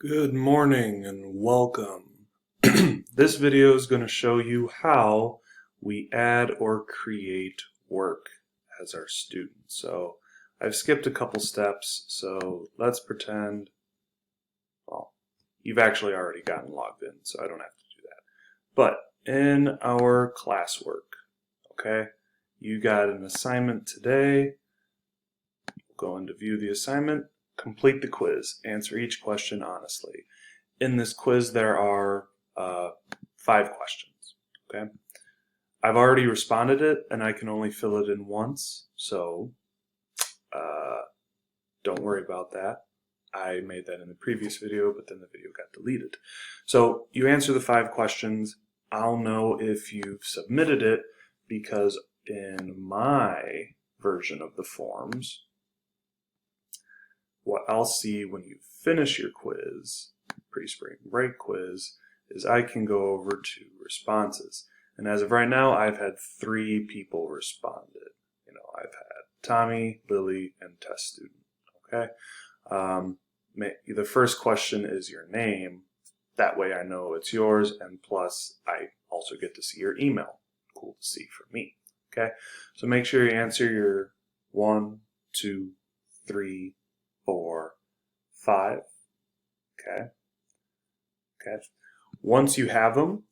Good morning and welcome. This video is going to show you how we add or create work as our student. So I've skipped a couple steps, so let's pretend, well, you've actually already gotten logged in, so I don't have to do that. But in our classwork, okay, you got an assignment today. We'll go into view the assignment. Complete the quiz. Answer each question honestly. In this quiz, there are 5 questions. Okay, I've already responded it, and I can only fill it in once, so don't worry about that. I made that in the previous video, but then the video got deleted. So you answer the 5 questions. I'll know if you've submitted it because in my version of the forms, what I'll see when you finish your quiz, pre-spring break quiz, is I can go over to responses. And as of right now, I've had 3 people responded. I've had Tommy, Lily, and test student. Okay. The first question is your name. That way I know it's yours, and plus I also get to see your email. Cool to see for me. Okay. So make sure you answer your 1, 2, 3, 4, 5. Okay. Once you have them,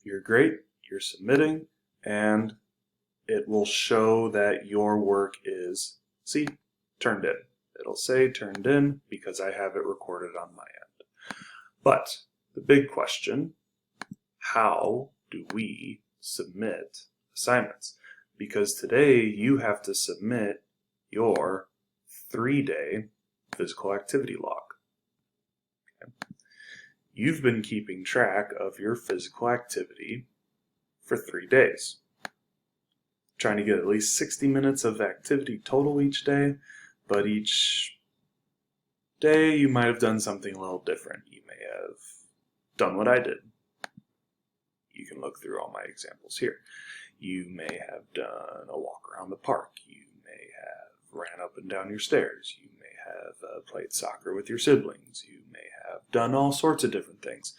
you're great. You're submitting, and it will show that your work is, turned in. It'll say turned in because I have it recorded on my end. But the big question, how do we submit assignments? Because today you have to submit your 3-day physical activity log. Okay. You've been keeping track of your physical activity for 3 days. Trying to get at least 60 minutes of activity total each day, but each day you might have done something a little different. You may have done what I did. You can look through all my examples here. You may have done a walk around the park. You may have ran up and down your stairs. You may have played soccer with your siblings. You may have done all sorts of different things.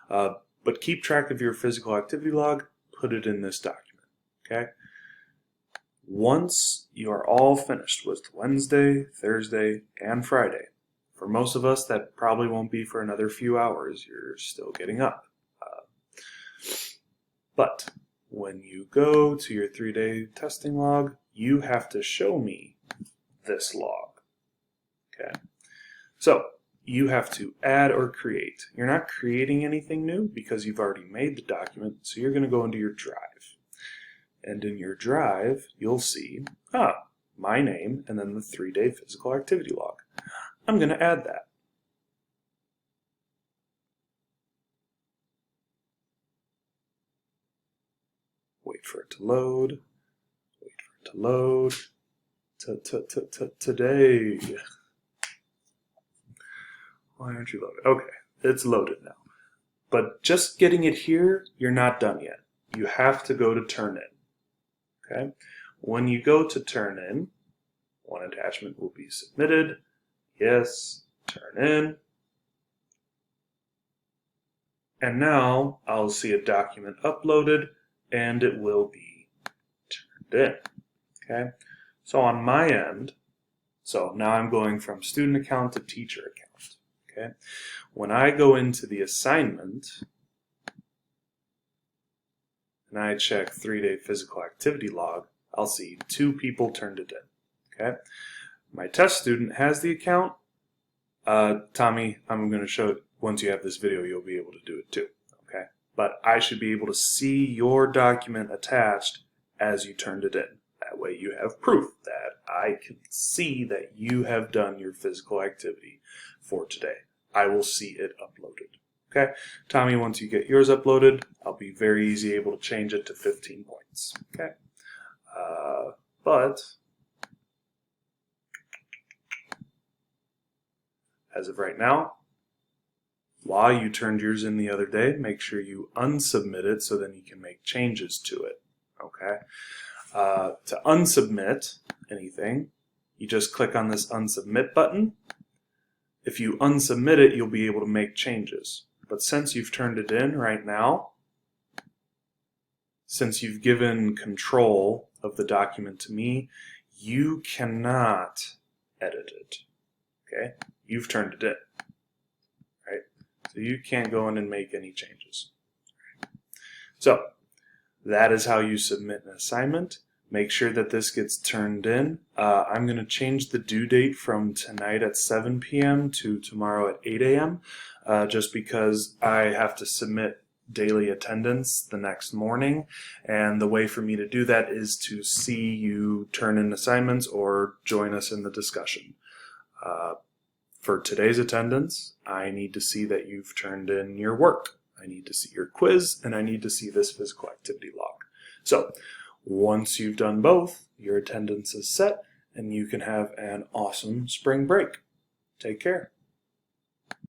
But keep track of your physical activity log. Put it in this document. Okay? Once you are all finished with Wednesday, Thursday, and Friday, for most of us that probably won't be for another few hours. You're still getting up. But when you go to your 3-day testing log, you have to show me this log. Okay? So you have to add or create. You're not creating anything new because you've already made the document, so you're going to go into your drive. And in your drive, you'll see, my name and then the 3-day physical activity log. I'm going to add that. Wait for it to load. Wait for it to load. Today. Why aren't you loaded? Okay, it's loaded now. But just getting it here, you're not done yet. You have to go to turn in. Okay? When you go to turn in, one attachment will be submitted. Yes, turn in. And now I'll see a document uploaded and it will be turned in. Okay? So on my end, so now I'm going from student account to teacher account. Okay? When I go into the assignment and I check 3-day physical activity log, I'll see 2 people turned it in. Okay? My test student has the account. Tommy, I'm going to show it. Once you have this video, you'll be able to do it too. Okay? But I should be able to see your document attached as you turned it in. That way you have proof that I can see that you have done your physical activity for today. I will see it uploaded. Okay? Tommy, once you get yours uploaded, I'll be very easy able to change it to 15 points. Okay? But as of right now, while you turned yours in the other day, make sure you unsubmit it so then you can make changes to it. Okay? To unsubmit anything, you just click on this unsubmit button, If you unsubmit it, you'll be able to make changes. But since you've turned it in right now, since you've given control of the document to me, you cannot edit it. Okay? You've turned it in. Right? So you can't go in and make any changes. So that is how you submit an assignment. Make sure that this gets turned in. I'm going to change the due date from tonight at 7 p.m. to tomorrow at 8 a.m. Just because I have to submit daily attendance the next morning, and the way for me to do that is to see you turn in assignments or join us in the discussion. For today's attendance, I need to see that you've turned in your work. I need to see your quiz, and I need to see this physical activity log. So once you've done both, your attendance is set, and you can have an awesome spring break. Take care.